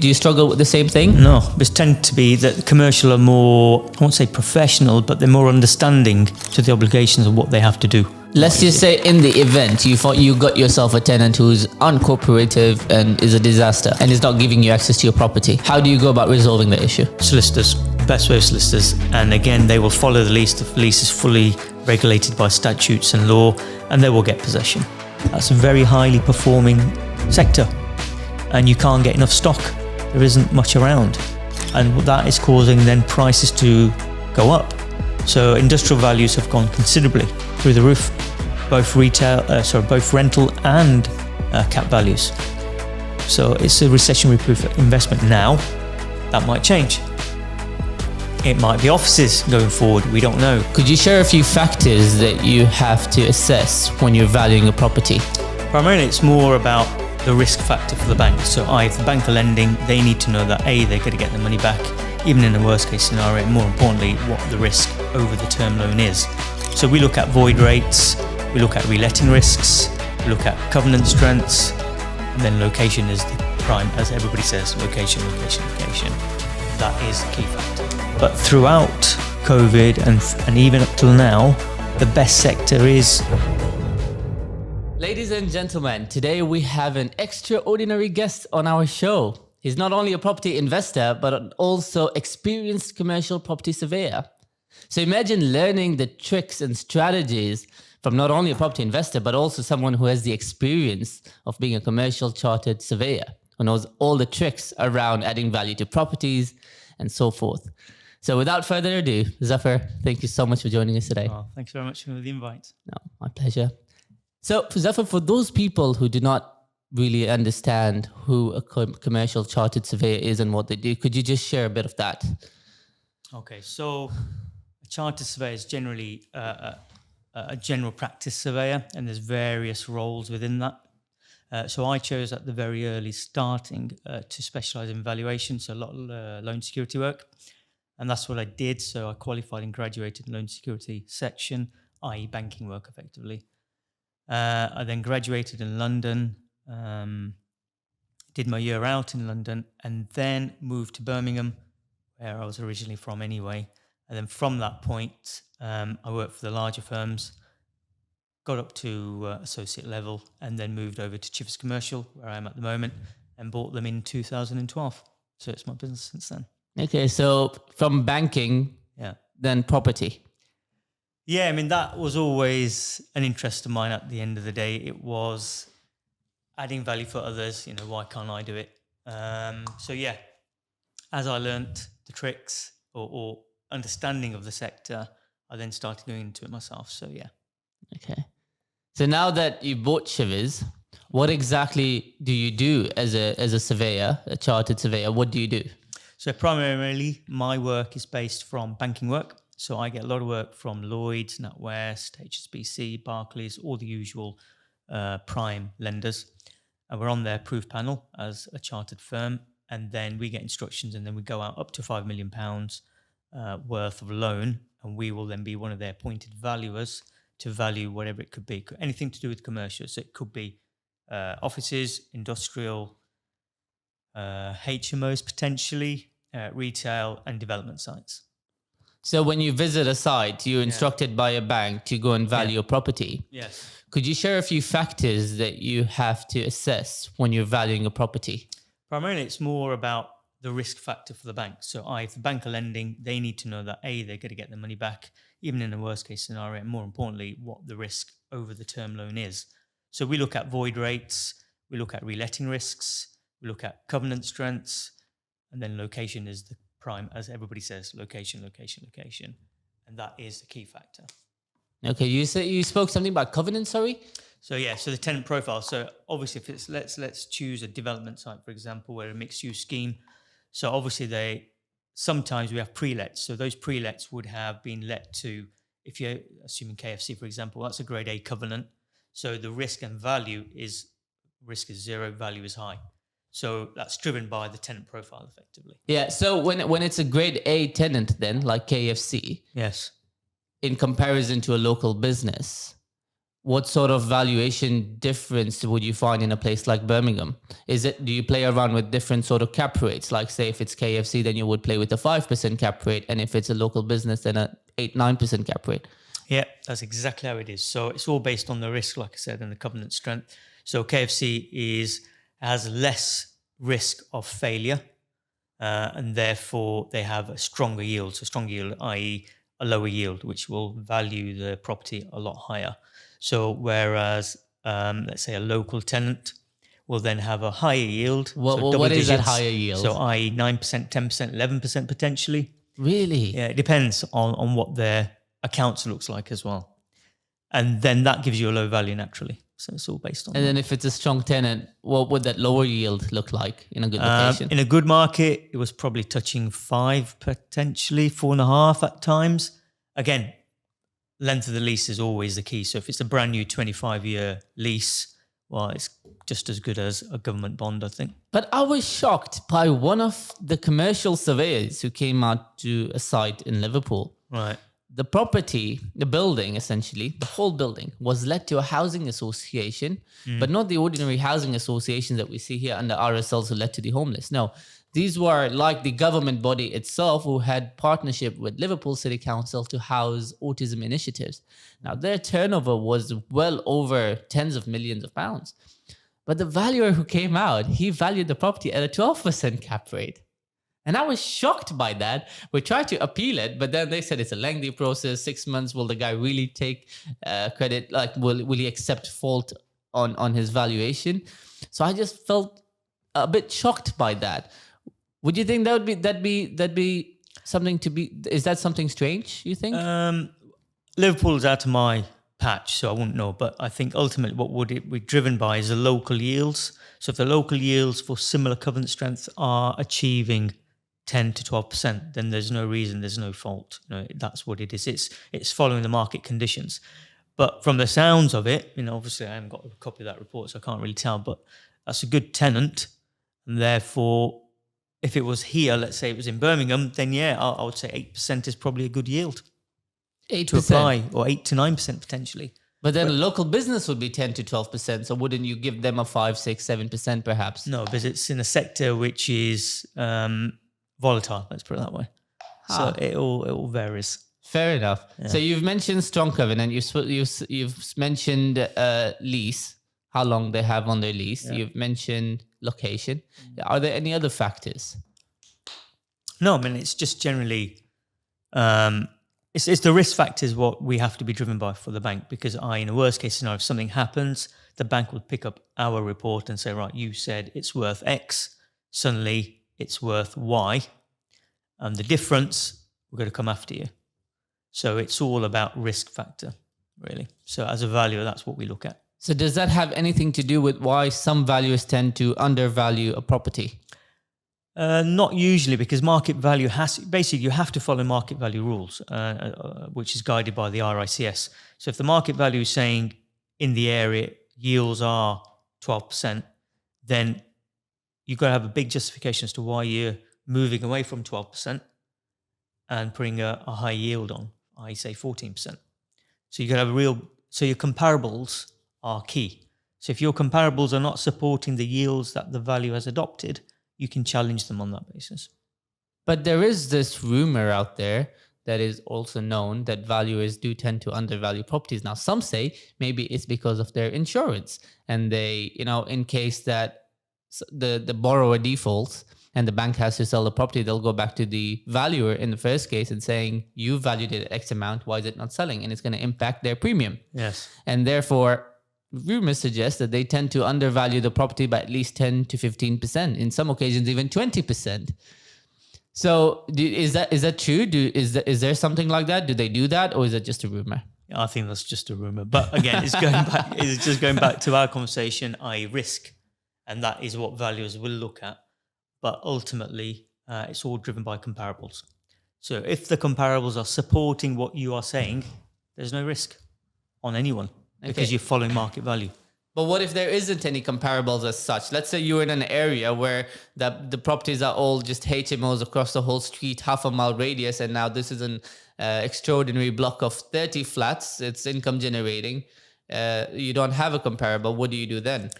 Do you struggle with the same thing? No, it tend to be that the commercial are more, I won't say professional, but they're more understanding to the obligations of what they have to do. Let's just say in the event you thought you got yourself a tenant who's uncooperative and is a disaster and is not giving you access to your property. How do you go about resolving the issue? Solicitors, best way of solicitors. And again, they will follow the lease. The lease is fully regulated by statutes and law, and they will get possession. That's a very highly performing sector, and you can't get enough stock. There isn't much around, and that is causing then prices to go up. So industrial values have gone considerably through the roof, both rental and cap values. So it's a recession-proof investment now. That might change. It might be offices going forward. We don't know. Could you share a few factors that you have to assess when you're valuing a property? Primarily, it's more about the risk factor for the bank. So if the bank are lending, they need to know that A, they're going to get the money back, even in a worst case scenario, and more importantly, what the risk over the term loan is. So we look at void rates, we look at reletting risks, we look at covenant strengths, and then location is the prime, as everybody says, location. That is the key factor. But throughout COVID and even up till now, the best sector is... Ladies and gentlemen, today we have an extraordinary guest on our show. He's not only a property investor, but also experienced commercial property surveyor. So imagine learning the tricks and strategies from not only a property investor, but also someone who has the experience of being a commercial chartered surveyor, who knows all the tricks around adding value to properties and so forth. So without further ado, Zafar, thank you so much for joining us today. Oh, thanks very much for the invite. No, my pleasure. So, Zafar, for those people who do not really understand who a commercial chartered surveyor is and what they do, could you just share a bit of that? Okay, so a chartered surveyor is generally a general practice surveyor, and there's various roles within that. So I chose at the very early starting to specialise in valuation, so a lot of loan security work. And that's what I did. So I qualified and graduated in loan security section, i.e. banking work effectively. I then graduated in London, did my year out in London, and then moved to Birmingham, where I was originally from anyway. And then from that point, I worked for the larger firms, got up to associate level, and then moved over to Chivers Commercial, where I am at the moment, and bought them in 2012. So it's my business since then. Okay, so from banking, then property. Yeah, I mean, that was always an interest of mine at the end of the day. It was adding value for others. You know, why can't I do it? So yeah, as I learnt the tricks or understanding of the sector, I then started going into it myself. So yeah. Okay. So now that you bought Chivers, what exactly do you do as a surveyor, a chartered surveyor? What do you do? So primarily, my work is based from banking work. So I get a lot of work from Lloyds, NatWest, HSBC, Barclays, all the usual prime lenders. And we're on their proof panel as a chartered firm. And then we get instructions, and then we go out up to £5 million worth of loan. And we will then be one of their appointed valuers to value whatever it could be. Anything to do with commercial. So it could be offices, industrial, HMOs potentially, retail and development sites. So when you visit a site, you're instructed by a bank to go and value a property. Yes. Could you share a few factors that you have to assess when you're valuing a property? Primarily, it's more about the risk factor for the bank. So if the bank are lending, they need to know that A, they're going to get the money back, even in a worst case scenario, and more importantly, what the risk over the term loan is. So we look at void rates, we look at reletting risks, we look at covenant strengths, and then location is the prime, as everybody says, location. And that is the key factor. Okay, you spoke something about covenant, sorry? So the tenant profile. So obviously if it's, let's choose a development site, for example, where a mixed use scheme. So obviously sometimes we have pre-lets. So those pre-lets would have been let to, if you're assuming KFC, for example, that's a grade A covenant. So the risk and value is zero, value is high. So that's driven by the tenant profile effectively. Yeah, so when it's a grade A tenant then, like KFC, yes, in comparison to a local business, what sort of valuation difference would you find in a place like Birmingham? Do you play around with different sort of cap rates? Like say if it's KFC, then you would play with a 5% cap rate. And if it's a local business, then a 8-9% cap rate. Yeah, that's exactly how it is. So it's all based on the risk, like I said, and the covenant strength. So KFC has less risk of failure, and therefore they have a stronger yield. So strong yield, i.e. a lower yield, which will value the property a lot higher. So whereas, let's say a local tenant will then have a higher yield. What is that higher yield? So i.e. 9%, 10%, 11% potentially. Really? Yeah, it depends on what their accounts looks like as well. And then that gives you a low value naturally. So it's all based on And that. then if it's a strong tenant, what would that lower yield look like in a good location? In a good market, it was probably touching 5, potentially 4.5 at times. Again, length of the lease is always the key. So if it's a brand new 25-year lease, well, it's just as good as a government bond, I think. But I was shocked by one of the commercial surveyors who came out to a site in Liverpool. Right. The property, the building, essentially, the whole building was let to a housing association, but not the ordinary housing associations that we see here under RSLs who let to the homeless. No, these were like the government body itself who had partnership with Liverpool City Council to house autism initiatives. Now, their turnover was well over tens of millions of pounds. But the valuer who came out, he valued the property at a 12% cap rate. And I was shocked by that. We tried to appeal it, but then they said it's a lengthy process, 6 months. Will the guy really take credit? Like, will he accept fault on his valuation? So I just felt a bit shocked by that. Would you think that'd be something to be? Is that something strange, you think? Liverpool's out of my patch, so I wouldn't know. But I think ultimately what would it be driven by is the local yields. So if the local yields for similar covenant strength are achieving 10 to 12%, then there's no reason, there's no fault. That's what it is. It's following the market conditions. But from the sounds of it, obviously I haven't got a copy of that report, so I can't really tell, but that's a good tenant. And therefore, if it was here, let's say it was in Birmingham, then yeah, I would say 8% is probably a good yield 8%. to apply, or 8 to 9% potentially. But then a local business would be 10 to 12%. So wouldn't you give them a 5, 6, 7% perhaps? No, because it's in a sector which is volatile, let's put it that way. So it all varies. Fair enough. Yeah. So you've mentioned strong covenant. You've mentioned lease, how long they have on their lease. Yeah. You've mentioned location. Are there any other factors? No, I mean, it's just generally, it's the risk factors what we have to be driven by for the bank, because in a worst case scenario, if something happens, the bank would pick up our report and say, right, you said it's worth X, suddenly it's worth Y, and the difference, we're going to come after you. So it's all about risk factor, really. So as a valuer, that's what we look at. So does that have anything to do with why some valuers tend to undervalue a property? Not usually, because market value you have to follow market value rules, which is guided by the RICS. So if the market value is saying in the area yields are 12%, then you've got to have a big justification as to why you're moving away from 12% and putting a high yield on, I say 14%. So you got to have so your comparables are key. So if your comparables are not supporting the yields that the value has adopted, you can challenge them on that basis. But there is this rumor out there that is also known that valuers do tend to undervalue properties. Now, some say maybe it's because of their insurance, and they, in case that the borrower defaults and the bank has to sell the property, they'll go back to the valuer in the first case and saying, you valued it at X amount, why is it not selling? And it's going to impact their premium. Yes. And therefore, rumors suggest that they tend to undervalue the property by at least 10 to 15%, in some occasions even 20%. So is that true? Is there something like that? Do they do that, or is it just a rumor? I think that's just a rumor. But again, it's just going back to our conversation, i.e. risk. And that is what valuers will look at. But ultimately, it's all driven by comparables. So if the comparables are supporting what you are saying, there's no risk on anyone, because you're following market value. But what if there isn't any comparables as such? Let's say you're in an area where the properties are all just HMOs across the whole street, half a mile radius, and now this is an extraordinary block of 30 flats. It's income generating. you don't have a comparable, what do you do then?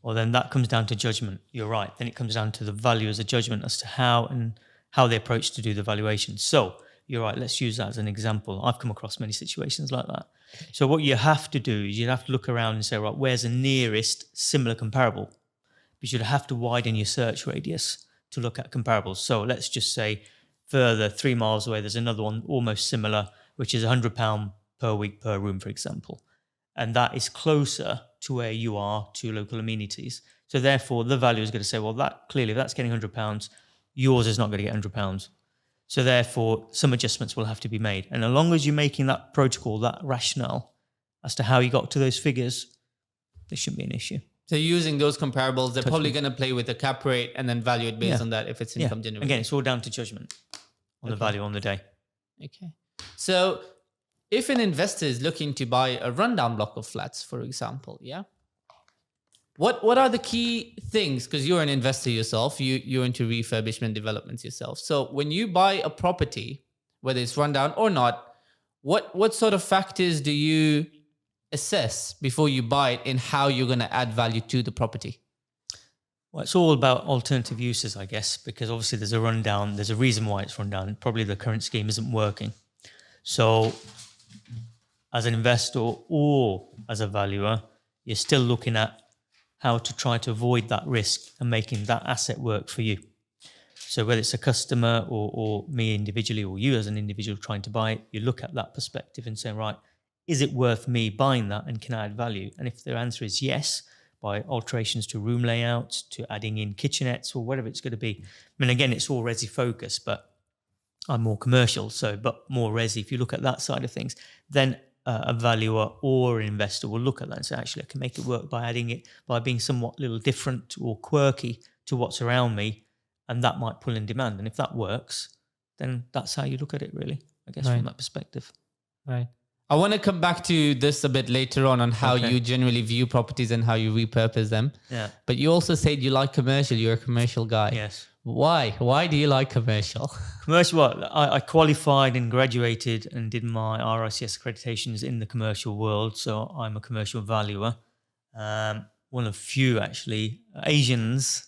Well, then that comes down to judgment. You're right. Then it comes down to the value as a judgment as to how they approach to do the valuation. So you're right. Let's use that as an example. I've come across many situations like that. So what you have to do is you have to look around and say, right, where's the nearest similar comparable? Because you'd have to widen your search radius to look at comparables. So let's just say further 3 miles away, there's another one almost similar, which is £100 per week per room, for example. And that is closer to where you are to local amenities. So therefore, the value is going to say, well, that clearly, if that's getting £100, yours is not going to get £100. So therefore, some adjustments will have to be made. And as long as you're making that protocol, that rationale as to how you got to those figures, there shouldn't be an issue. So using those comparables, they're probably going to play with the cap rate and then value it based on that if it's income generating. Again, it's all down to judgment on the value on the day. Okay. So if an investor is looking to buy a rundown block of flats, for example, what are the key things? Because you're an investor yourself, you're into refurbishment developments yourself. So when you buy a property, whether it's rundown or not, what sort of factors do you assess before you buy it in how you're going to add value to the property? Well, it's all about alternative uses, I guess, because obviously there's a rundown. There's a reason why it's run down. Probably the current scheme isn't working. So as an investor or as a valuer, you're still looking at how to try to avoid that risk and making that asset work for you. So whether it's a customer or me individually or you as an individual trying to buy it, you look at that perspective and say, right, is it worth me buying that and can I add value? And if the answer is yes, by alterations to room layouts, to adding in kitchenettes or whatever it's going to be. I mean, again, it's all resi focused, but I'm more commercial, but more resi. If you look at that side of things, then a valuer or an investor will look at that and say, actually, I can make it work by adding it, by being somewhat little different or quirky to what's around me, and that might pull in demand. And if that works, then that's how you look at it, really, I guess, from that perspective. Right. I want to come back to this a bit later on how you generally view properties and how you repurpose them. Yeah. But you also said you like commercial. You're a commercial guy. Yes. Why? Why do you like commercial? Commercial, well, I qualified and graduated and did my RICS accreditations in the commercial world. So I'm a commercial valuer. One of few, actually, Asians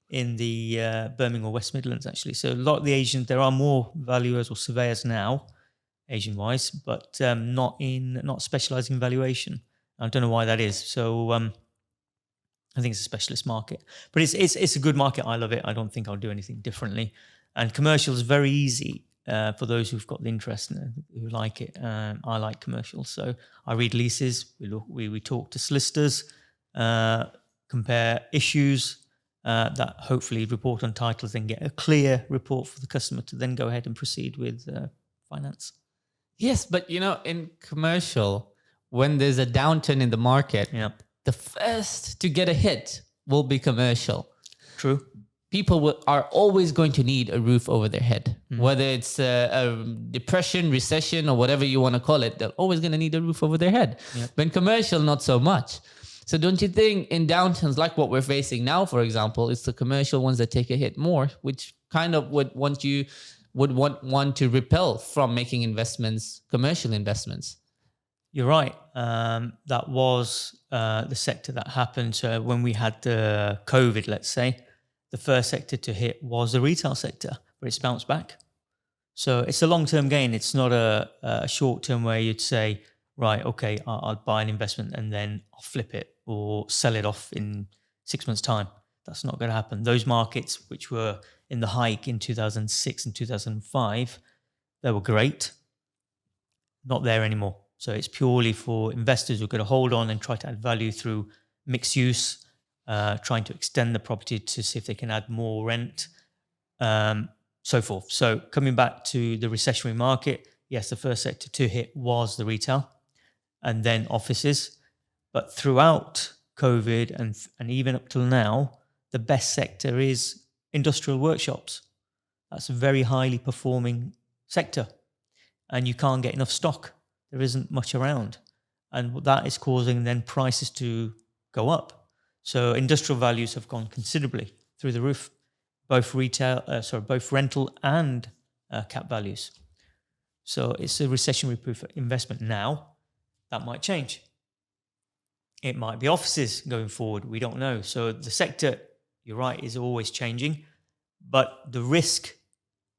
in the Birmingham or West Midlands, actually. So a lot of the Asians, there are more valuers or surveyors now, Asian-wise, but not specialising in valuation. I don't know why that is. So I think it's a specialist market, but it's a good market. I love it. I don't think I'll do anything differently. And commercial is very easy for those who've got the interest and who like it. I like commercial, so I read leases. We talk to solicitors, compare issues. That hopefully report on titles, then get a clear report for the customer to then go ahead and proceed with finance. Yes, but in commercial, when there's a downturn in the market, the first to get a hit will be commercial. True. People are always going to need a roof over their head. Whether it's a depression, recession, or whatever you want to call it, they're always going to need a roof over their head. But in commercial, not so much. So don't you think in downturns like what we're facing now, for example, it's the commercial ones that take a hit more, which kind of would want one to repel from making investments, commercial investments? You're right. That was the sector that happened. So when we had the COVID, let's say, the first sector to hit was the retail sector, but it's bounced back. So it's a long-term gain. It's not a short-term where you'd say, right, okay, I'll buy an investment and then I'll flip it or sell it off in 6 months' time. That's not going to happen. Those markets which were in the hike in 2006 and 2005, they were great. Not there anymore. So it's purely for investors who are going to hold on and try to add value through mixed use, trying to extend the property to see if they can add more rent, so forth. So coming back to the recessionary market, yes, the first sector to hit was the retail and then offices. But throughout COVID and even up till now, the best sector is industrial workshops. That's a very highly performing sector. And you can't get enough stock. There isn't much around. And that is causing then prices to go up. So industrial values have gone considerably through the roof, both rental and cap values. So it's a recessionary proof investment now. That might change. It might be offices going forward. We don't know. So the sector, you're right, is always changing. But the risk,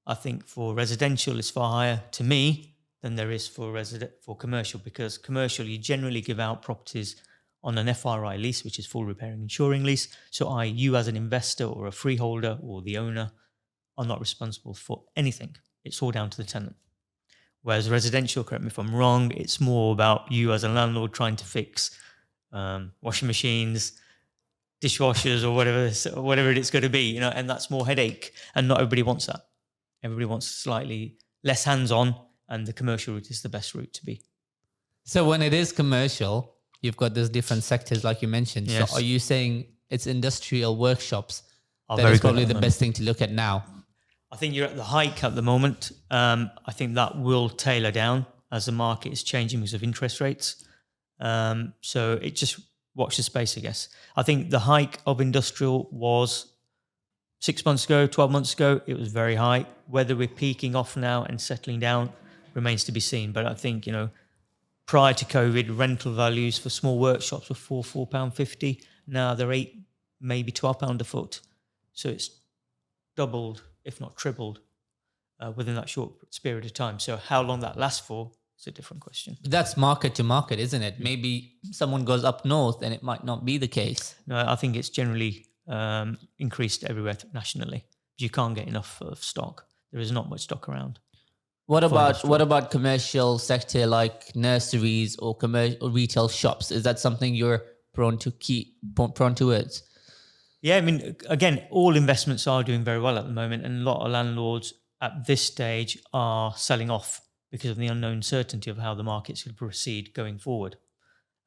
I think, for residential is far higher to me than there is for commercial, because commercial, you generally give out properties on an FRI lease, which is full repairing insuring lease. So you as an investor or a freeholder or the owner are not responsible for anything. It's all down to the tenant. Whereas residential, correct me if I'm wrong, it's more about you as a landlord trying to fix washing machines, dishwashers, or whatever it's going to be, and that's more headache. And not everybody wants that. Everybody wants slightly less hands-on, and the commercial route is the best route to be. So when it is commercial, you've got those different sectors, like you mentioned. Yes. So are you saying it's industrial workshops Are that very is good probably at the the best thing to look at now? I think you're at the hike at the moment. I think that will tailor down as the market is changing because of interest rates. So it just watch the space, I guess. I think the hike of industrial was 6 months ago, 12 months ago. It was very high. Whether we're peaking off now and settling down remains to be seen. But I think, prior to COVID, rental values for small workshops were £4.50. Now they're £8, maybe £12 a foot. So it's doubled, if not tripled, within that short period of time. So how long that lasts for is a different question. That's market to market, isn't it? Maybe someone goes up north and it might not be the case. No, I think it's generally increased everywhere nationally. You can't get enough of stock. There is not much stock around. What about commercial sector like nurseries or commercial retail shops? Is that something you're prone towards? Yeah, I mean, again, all investments are doing very well at the moment, and a lot of landlords at this stage are selling off because of the unknown certainty of how the markets will proceed going forward.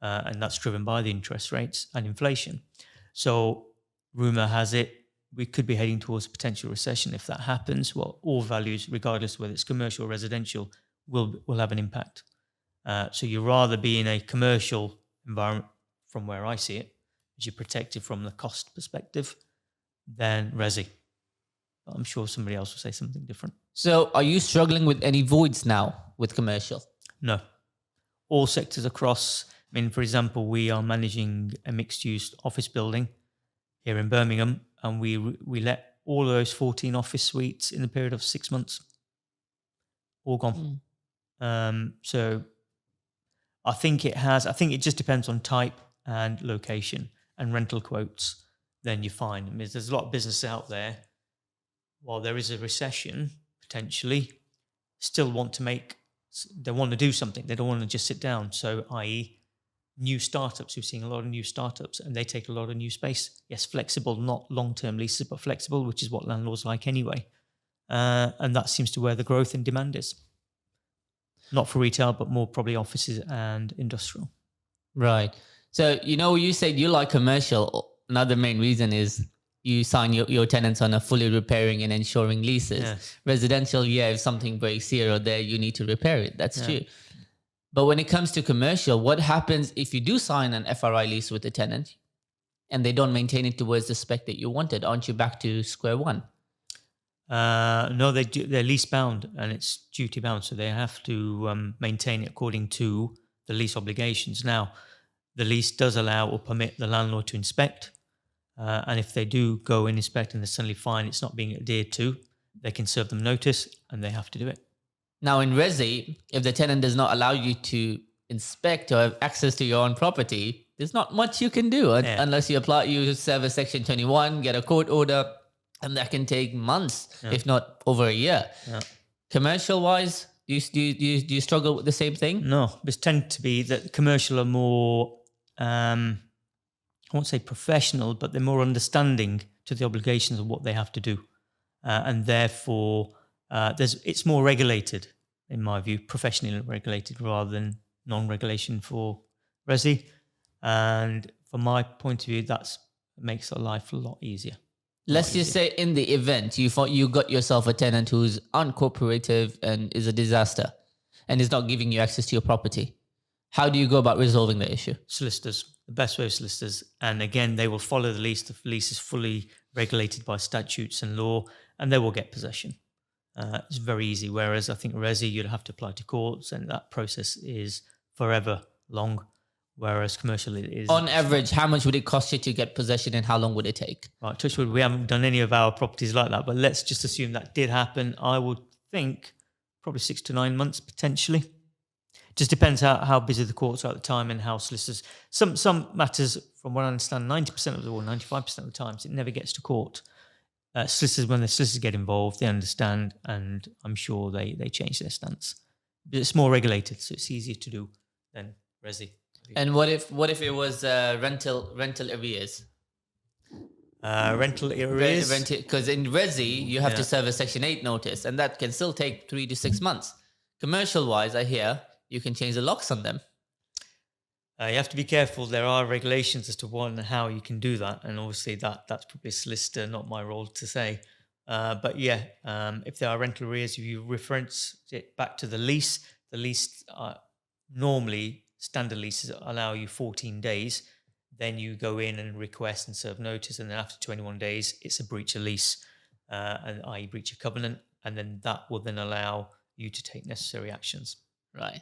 And that's driven by the interest rates and inflation. So rumor has it, we could be heading towards a potential recession. If that happens, well, all values, regardless of whether it's commercial or residential, will have an impact. So you'd rather be in a commercial environment, from where I see it, as you're protected from the cost perspective, than resi. But I'm sure somebody else will say something different. So are you struggling with any voids now with commercial? No. All sectors across. I mean, for example, we are managing a mixed-use office building here in Birmingham, and we let all of those 14 office suites in the period of 6 months. All gone. So I think it just depends on type and location and rental quotes. Then you're fine. I mean, there's a lot of business out there. While there is a recession, potentially, still want to do something. They don't want to just sit down. So, i.e., new startups. We're seeing a lot of new startups, and they take a lot of new space. Yes, flexible, not long-term leases, but flexible, which is what landlords like anyway. And that seems to where the growth in demand is. Not for retail, but more probably offices and industrial. Right. So, you said you like commercial. Another main reason is you sign your tenants on a fully repairing and insuring leases. Yes. Residential, if something breaks here or there, you need to repair it. That's true. But when it comes to commercial, what happens if you do sign an FRI lease with a tenant and they don't maintain it towards the spec that you wanted? Aren't you back to square one? No, they're lease bound, and it's duty bound. So they have to maintain it according to the lease obligations. Now, the lease does allow or permit the landlord to inspect. And if they do go and inspect and they're suddenly fine, it's not being adhered to, they can serve them notice and they have to do it. Now, in resi, if the tenant does not allow you to inspect or have access to your own property, there's not much you can do unless you serve a Section 21, get a court order, and that can take months, if not over a year. Yeah. Commercial-wise, do you struggle with the same thing? No, it tends to be that commercial are more, I won't say professional, but they're more understanding to the obligations of what they have to do. And therefore, it's more regulated, in my view, professionally regulated rather than non-regulation for resi. And from my point of view, that makes our life a lot easier. Let's just say in the event you got yourself a tenant who's uncooperative and is a disaster and is not giving you access to your property. How do you go about resolving the issue? Solicitors, the best way of solicitors. And again, they will follow the lease. The lease is fully regulated by statutes and law, and they will get possession. It's very easy. Whereas I think resi, you'd have to apply to courts, and that process is forever long. whereas commercial it is. On average, how much would it cost you to get possession and how long would it take? Right, touch wood, we haven't done any of our properties like that, but let's just assume that did happen. I would think probably 6 to 9 months potentially. Just depends how busy the courts are at the time and how solicitors. Some matters, from what I understand, 90% of the, or 95% of the times, it never gets to court. Solicitors, when the solicitors get involved, they understand, and I'm sure they change their stance. But it's more regulated, so it's easier to do than resi. And what if it was rental arrears? Rental arrears? Because in resi, you have to serve a Section 8 notice, and that can still take 3 to 6 months. Commercial-wise, I hear you can change the locks on them. You have to be careful. There are regulations as to what and how you can do that. And obviously that's probably a solicitor, not my role to say. But if there are rental arrears, if you reference it back to the lease normally standard leases allow you 14 days. Then you go in and request and serve notice. And then after 21 days, it's a breach of lease, i.e. breach of covenant. And then that will then allow you to take necessary actions. Right.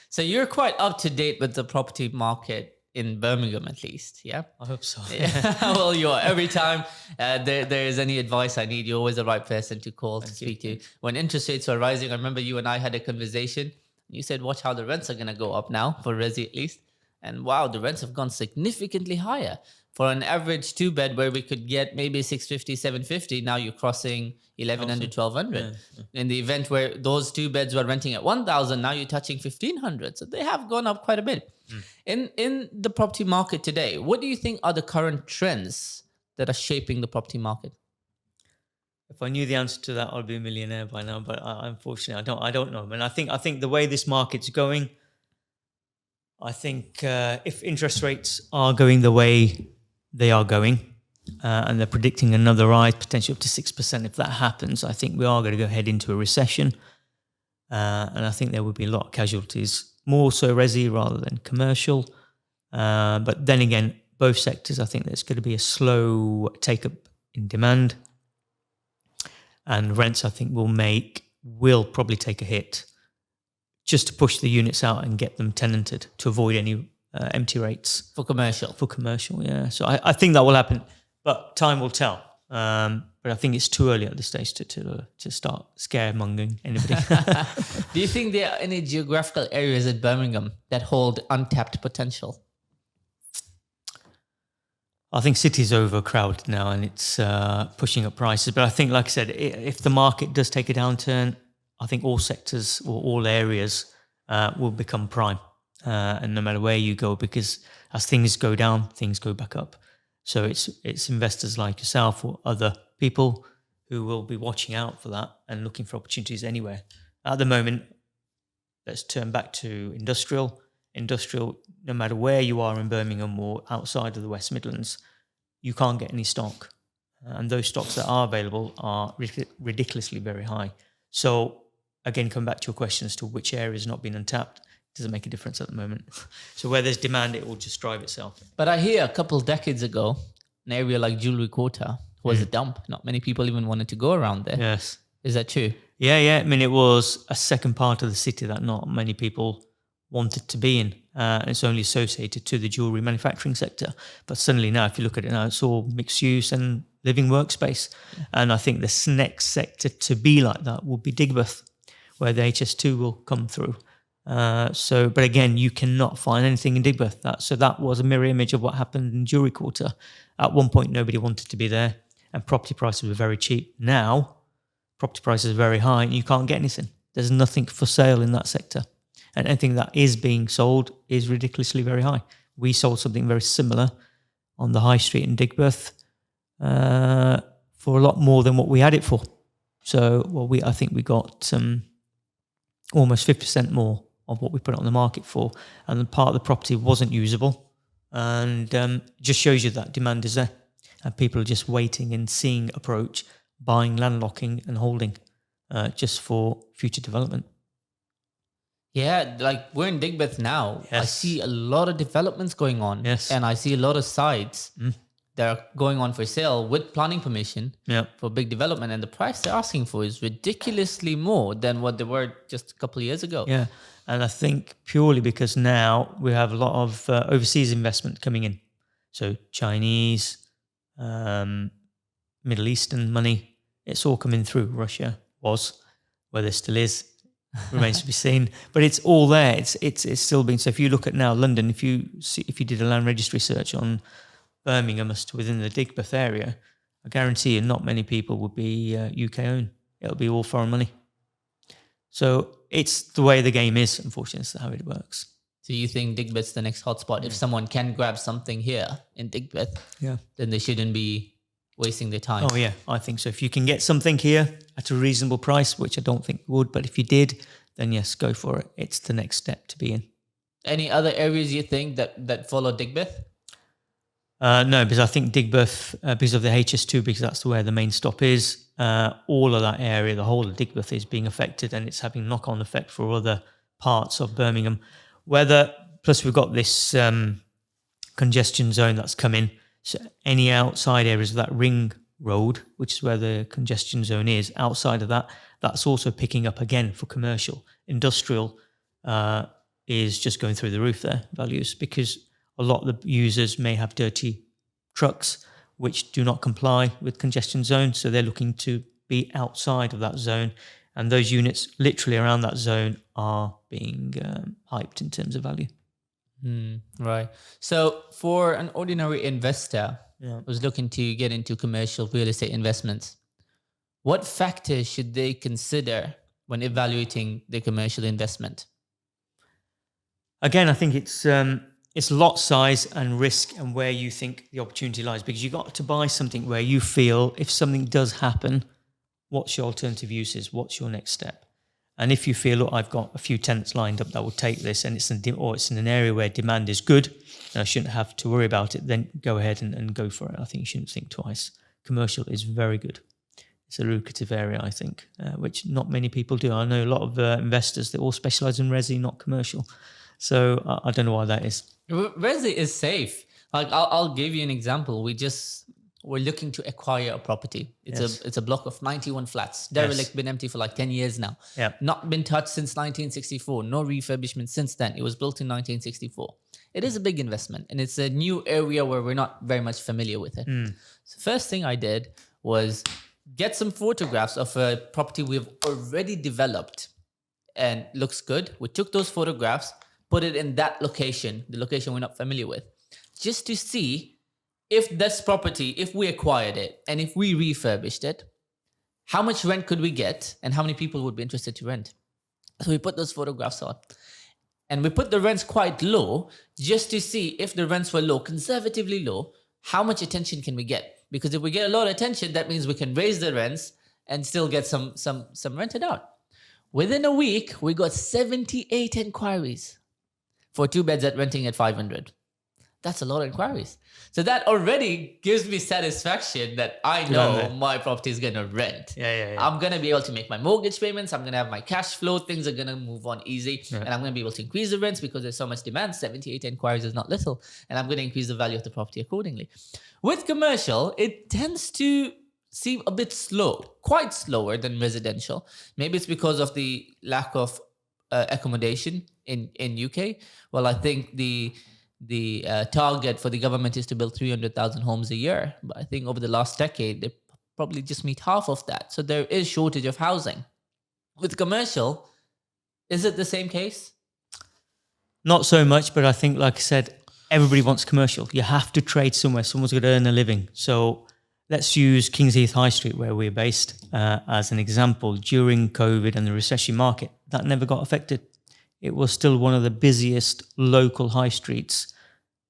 So you're quite up to date with the property market in Birmingham, at least, yeah? I hope so. Yeah. Well, you are. Every time there is any advice I need, you're always the right person to call, to speak to. When interest rates were rising, I remember you and I had a conversation. You said, watch how the rents are going to go up now, for resi at least. And wow, the rents have gone significantly higher. For an average 2-bed where we could get maybe 650, 750, now you're crossing 1,100, 1,200. Yeah. In the event where those 2 beds were renting at 1,000, now you're touching 1,500. So they have gone up quite a bit. In the property market today, what do you think are the current trends that are shaping the property market? If I knew the answer to that, I'd be a millionaire by now. But unfortunately, I don't know. And I think the way this market's going, I think if interest rates are going the way they are going, and they're predicting another rise, potentially up to 6%. If that happens, I think we are going to go head into a recession. And I think there will be a lot of casualties, more so resi rather than commercial. But then again, both sectors, I think there's going to be a slow take-up in demand. And rents, I think, will probably take a hit just to push the units out and get them tenanted to avoid any empty rates. For commercial, yeah. So I think that will happen, but time will tell. But I think it's too early at this stage to start scaremongering anybody. Do you think there are any geographical areas in Birmingham that hold untapped potential? I think city's overcrowded now and it's pushing up prices. But I think, like I said, if the market does take a downturn, I think all sectors or all areas will become prime. And no matter where you go, because as things go down, things go back up. So it's investors like yourself or other people who will be watching out for that and looking for opportunities anywhere. At the moment, let's turn back to industrial. Industrial, no matter where you are in Birmingham or outside of the West Midlands, you can't get any stock. And those stocks that are available are ridiculously very high. So again, come back to your question as to which area has not been untapped. Doesn't make a difference at the moment. So where there's demand, it will just drive itself. But I hear a couple of decades ago, an area like Jewellery Quarter was a dump. Not many people even wanted to go around there. Yes. Is that true? Yeah. I mean, it was a second part of the city that not many people wanted to be in. It's only associated to the jewellery manufacturing sector. But suddenly now, if you look at it now, it's all mixed use and living workspace. And I think the next sector to be like that will be Digbeth, where the HS2 will come through. But again, you cannot find anything in Digbeth. So that was a mirror image of what happened in Jewellery Quarter. At one point, nobody wanted to be there, and property prices were very cheap. Now, property prices are very high, and you can't get anything. There's nothing for sale in that sector, and anything that is being sold is ridiculously very high. We sold something very similar on the high street in Digbeth for a lot more than what we had it for. So, I think we got almost 50% more of what we put it on the market for, and the part of the property wasn't usable, and just shows you that demand is there, and people are just waiting and seeing approach, buying, landlocking and holding just for future development. Yeah, like we're in Digbeth now. Yes. I see a lot of developments going on. Yes. And I see a lot of sites. that are going on for sale with planning permission Yeah. for big development, and the price they're asking for is ridiculously more than what they were just a couple of years ago. Yeah. And I think purely because now we have a lot of overseas investment coming in. So Chinese, Middle Eastern money, it's all coming through. Russia was, whether it still is, remains to be seen. But it's all there. It's still being. So if you look at now London, if you did a land registry search on Birmingham as to within the Digbeth area, I guarantee you not many people would be UK owned. It'll be all foreign money. So it's the way the game is, unfortunately. It's how it works. So you think Digbeth's the next hotspot? If someone can grab something here in Digbeth, then they shouldn't be wasting their time. Oh, yeah, I think so. If you can get something here at a reasonable price, which I don't think you would, but if you did, then yes, go for it. It's the next step to be in. Any other areas you think that follow Digbeth? No, because I think Digbeth, because of the HS2, because that's where the main stop is, all of that area, the whole of Digbeth is being affected, and it's having knock-on effect for other parts of Birmingham. Plus we've got this congestion zone that's come in. So any outside areas of that ring road, which is where the congestion zone is, outside of that, that's also picking up again for commercial. Industrial is just going through the roof there, values, because a lot of the users may have dirty trucks which do not comply with congestion zone. So they're looking to be outside of that zone. And those units literally around that zone are being hyped in terms of value. Right. So for an ordinary investor who's looking to get into commercial real estate investments, what factors should they consider when evaluating the commercial investment? Again, I think it's lot size and risk and where you think the opportunity lies, because you've got to buy something where you feel if something does happen, what's your alternative uses? What's your next step? And if you feel, look, I've got a few tenants lined up that will take this, and it's in an area where demand is good, and I shouldn't have to worry about it, then go ahead and go for it. I think you shouldn't think twice. Commercial is very good. It's a lucrative area, I think, which not many people do. I know a lot of investors that all specialise in resi, not commercial. So I don't know why that is. Resi is safe. Like I'll give you an example. We're looking to acquire a property. It's a block of 91 flats. Derelict, been empty for like 10 years now. Yeah. Not been touched since 1964. No refurbishment since then. It was built in 1964. It is a big investment, and it's a new area where we're not very much familiar with it. So first thing I did was get some photographs of a property we've already developed and looks good. We took those photographs, put it in that location, the location we're not familiar with, just to see if this property, if we acquired it and if we refurbished it, how much rent could we get and how many people would be interested to rent? So we put those photographs on, and we put the rents quite low just to see if the rents were low, conservatively low, how much attention can we get? Because if we get a lot of attention, that means we can raise the rents and still get some rented out. Within a week, we got 78 inquiries for 2 beds at renting at 500. That's a lot of inquiries. So that already gives me satisfaction that I know my property is going to rent. Yeah. I'm going to be able to make my mortgage payments. I'm going to have my cash flow. Things are going to move on easy. And I'm going to be able to increase the rents because there's so much demand. 78 inquiries is not little. And I'm going to increase the value of the property accordingly. With commercial, it tends to seem a bit slow, quite slower than residential. Maybe it's because of the lack of accommodation in UK. Well, I think the target for the government is to build 300,000 homes a year. But I think over the last decade, they probably just meet half of that. So there is shortage of housing. With commercial, is it the same case? Not so much, but I think, like I said, everybody wants commercial. You have to trade somewhere. Someone's got to earn a living. So let's use Kings Heath High Street, where we're based, as an example. During COVID and the recession market, that never got affected. It was still one of the busiest local high streets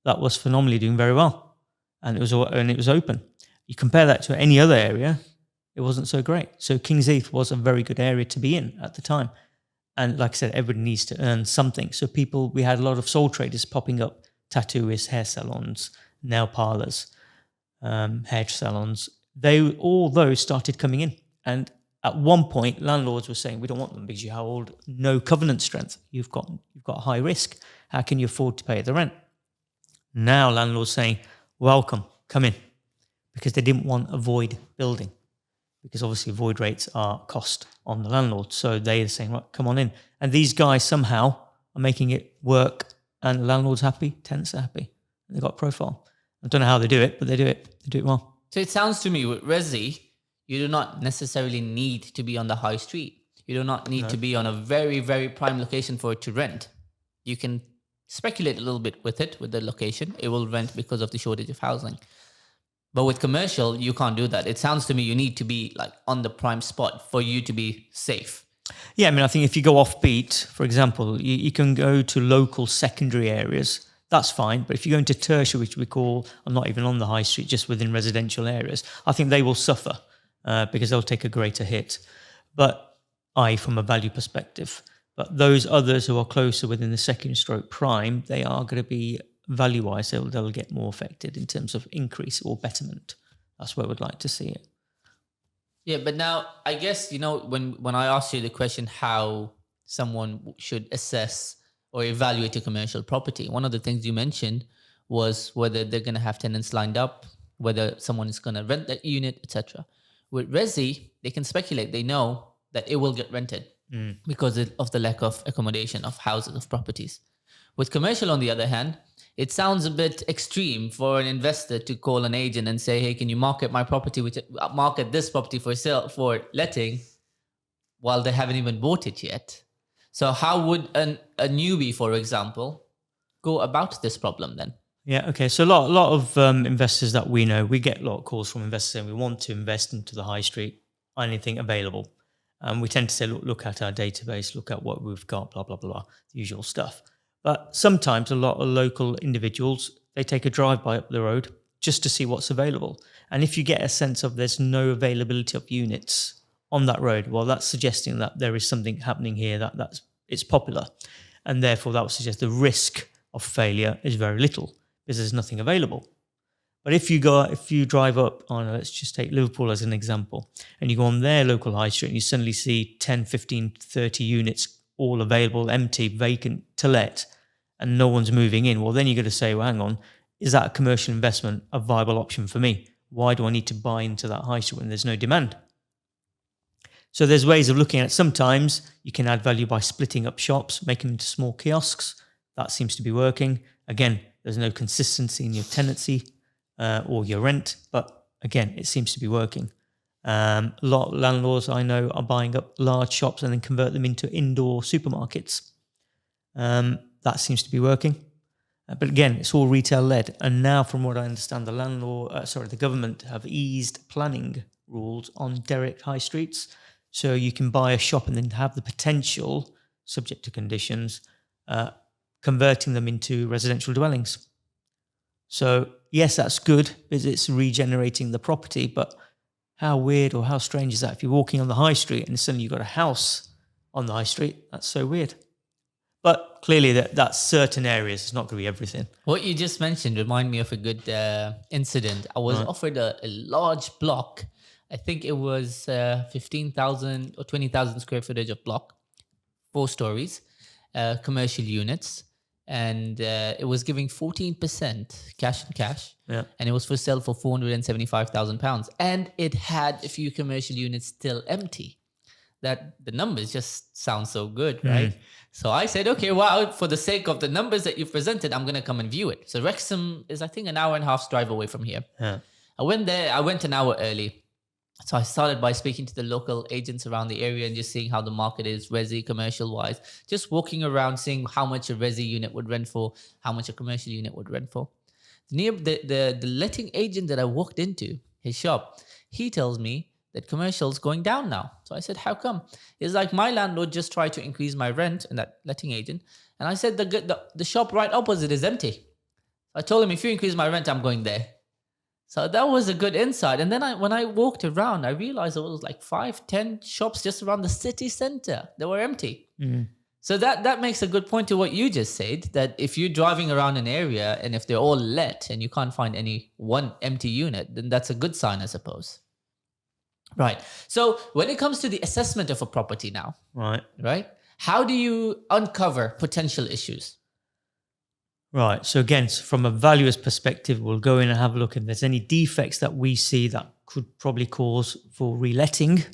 that was phenomenally doing very well. And it was open. You compare that to any other area, it wasn't so great. So Kings Heath was a very good area to be in at the time. And like I said, everybody needs to earn something. So we had a lot of sole traders popping up, tattooists, hair salons, nail parlors, hair salons. All those started coming in. And at one point, landlords were saying, we don't want them because you hold no covenant strength. You've got high risk. How can you afford to pay the rent? Now landlords saying, welcome, come in. because they didn't want a void building, because obviously void rates are cost on the landlord. So they're saying, right, come on in. And these guys somehow are making it work, and the landlord's happy, tenants are happy. They've got a profile. I don't know how they do it, but they do it. They do it well. So it sounds to me with Resi, you do not necessarily need to be on the high street. You do not need to be on a very, very prime location for it to rent. You can speculate a little bit with it, with the location. It will rent because of the shortage of housing. But with commercial, you can't do that. It sounds to me you need to be like on the prime spot for you to be safe. Yeah, I mean, I think if you go offbeat, for example, you can go to local secondary areas. That's fine. But if you go into tertiary, which we call, I'm not even on the high street, just within residential areas, I think they will suffer because they'll take a greater hit. But from a value perspective. But those others who are closer within the second stroke prime, they are going to be value-wise, they'll get more affected in terms of increase or betterment. That's where we'd like to see it. Yeah, but now I guess, when I asked you the question how someone should assess or evaluate a commercial property, one of the things you mentioned was whether they're going to have tenants lined up, whether someone is going to rent that unit, etc. With Resi, they can speculate. They know that it will get rented because of the lack of accommodation of houses, of properties. With commercial, on the other hand, it sounds a bit extreme for an investor to call an agent and say, hey, can you market my property, market this property for sale, for letting, while they haven't even bought it yet. So how would a newbie, for example, go about this problem then? Yeah, okay. So a lot of investors that we know, we get a lot of calls from investors saying we want to invest into the high street, anything available. We tend to say, look at our database, look at what we've got, blah, blah, blah, the usual stuff. But sometimes a lot of local individuals, they take a drive-by up the road just to see what's available. And if you get a sense of there's no availability of units on that road, well, that's suggesting that there is something happening here that's it's popular. And therefore, that would suggest the risk of failure is very little because there's nothing available. But if you drive up on, let's just take Liverpool as an example, and you go on their local high street and you suddenly see 10, 15, 30 units all available, empty, vacant, to let, and no one's moving in, well, then you're going to say, well, hang on, is that a commercial investment a viable option for me? Why do I need to buy into that high street when there's no demand? So there's ways of looking at it. Sometimes you can add value by splitting up shops, making them into small kiosks. That seems to be working. Again, there's no consistency in your tenancy or your rent, but again, it seems to be working. A lot of landlords I know are buying up large shops and then convert them into indoor supermarkets. That seems to be working. But again, it's all retail-led. And now, from what I understand, the government have eased planning rules on direct high streets. So you can buy a shop and then have the potential, subject to conditions, converting them into residential dwellings. So yes, that's good because it's regenerating the property, but how weird or how strange is that if you're walking on the high street and suddenly you've got a house on the high street? That's so weird. But clearly that's certain areas. It's not going to be everything. What you just mentioned remind me of a good incident. I was offered a large block. I think it was 15,000 or 20,000 square footage of block, 4 stories, commercial units. And it was giving 14% cash and cash. Yeah. And it was for sale for £475,000. And it had a few commercial units still empty. That the numbers just sound so good, right? So I said, okay, well, for the sake of the numbers that you've presented, I'm going to come and view it. So Wrexham is, I think, an hour and a half's drive away from here. Yeah. I went there. I went an hour early. So I started by speaking to the local agents around the area and just seeing how the market is, resi, commercial-wise. Just walking around, seeing how much a resi unit would rent for, how much a commercial unit would rent for. The letting agent that I walked into, his shop, he tells me that commercial's going down now. So I said, how come? It's like my landlord just tried to increase my rent, and that letting agent. And I said, the shop right opposite is empty. I told him, if you increase my rent, I'm going there. So that was a good insight. And then when I walked around, I realized there was like 5-10 shops just around the city center that were empty. Mm. So that makes a good point to what you just said, that if you're driving around an area and if they're all let and you can't find any one empty unit, then that's a good sign, I suppose. Right. So when it comes to the assessment of a property now, right? How do you uncover potential issues? Right. So again, from a valuer's perspective, we'll go in and have a look. If there's any defects that we see that could probably cause for reletting,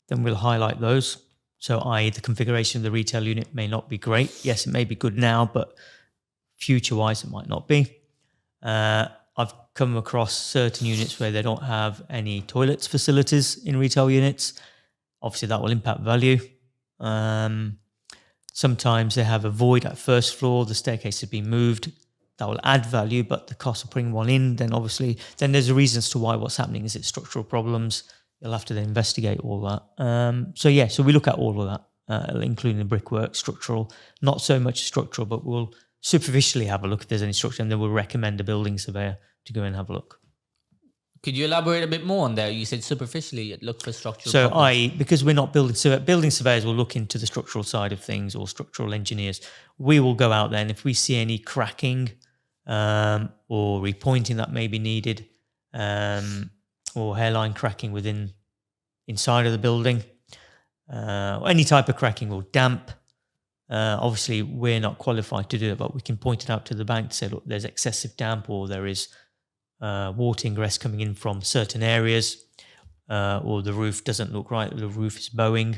then we'll highlight those. So i.e. the configuration of the retail unit may not be great. Yes, it may be good now, but future-wise, it might not be. I've come across certain units where they don't have any toilets facilities in retail units. Obviously, that will impact value. Sometimes they have a void at first floor, the staircase has been moved. That will add value, but the cost of putting one in, then there's a reason as to why what's happening. Is it structural problems? You'll have to then investigate all that. So we look at all of that, including the brickwork, structural, not so much structural, but we'll superficially have a look if there's any structure, and then we'll recommend a building surveyor to go and have a look. Could you elaborate a bit more on that? You said superficially look for structural So problems. because we're not building surveyors will look into the structural side of things, or structural engineers. We will go out there, and if we see any cracking or repointing that may be needed, or hairline cracking inside of the building, or any type of cracking or damp, obviously we're not qualified to do it, but we can point it out to the bank to say, look, there's excessive damp, or there is water ingress coming in from certain areas, or the roof doesn't look right, the roof is bowing.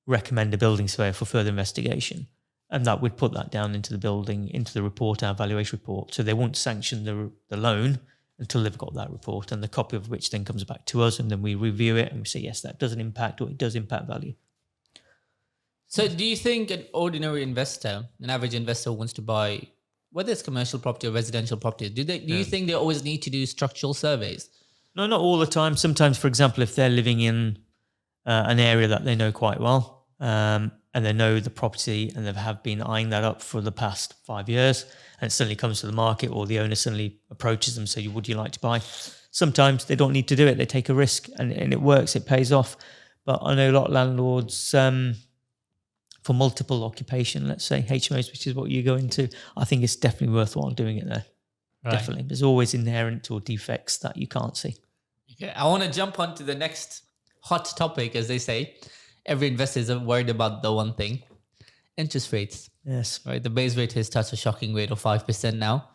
Recommend a building surveyor for further investigation, and that would put that down into the report, our valuation report. So they won't sanction the loan until they've got that report, and the copy of which then comes back to us, and then we review it and we say, yes, that doesn't impact, or it does impact value. So do you think an ordinary investor, an average investor who wants to buy, whether it's commercial property or residential property, do you think they always need to do structural surveys? No, not all the time. Sometimes, for example, if they're living in an area that they know quite well, and they know the property, and they have been eyeing that up for the past 5 years, and it suddenly comes to the market, or the owner suddenly approaches them, say, would you like to buy? Sometimes they don't need to do it. They take a risk, and it works. It pays off. But I know a lot of landlords, for multiple occupation, let's say HMOs, which is what you go into, I think it's definitely worthwhile doing it there. Right. Definitely. There's always inherent or defects that you can't see. Okay, I want to jump on to the next hot topic, as they say. Every investor is worried about the one thing: interest rates. Yes. Right. The base rate has touched a shocking rate of 5% now.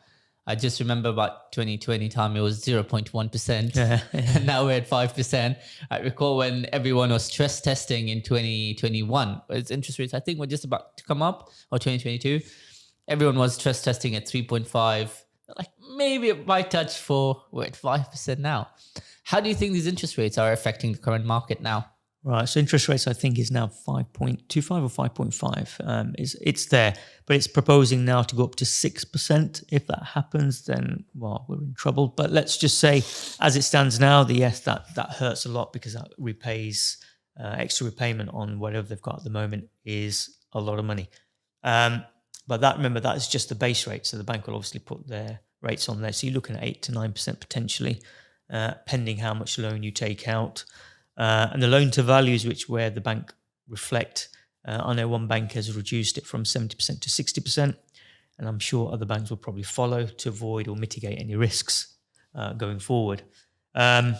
I just remember about 2020 time, it was 0.1%. Yeah. And now we're at 5%. I recall when everyone was stress testing in 2021, its interest rates, I think, were just about to come up, or 2022. Everyone was stress testing at 3.5. Like, maybe it might touch 4. We're at 5% now. How do you think these interest rates are affecting the current market now? Right. So interest rates, I think, is now 5.25 or 5.5. It's there, but it's proposing now to go up to 6%. If that happens, then, well, we're in trouble. But let's just say, as it stands now, that hurts a lot, because that repays extra repayment on whatever they've got at the moment is a lot of money. But remember, that is just the base rate. So the bank will obviously put their rates on there. So you're looking at 8 to 9% potentially, pending how much loan you take out. And the loan to values, where the bank reflect, I know one bank has reduced it from 70% to 60%, and I'm sure other banks will probably follow to avoid or mitigate any risks going forward. And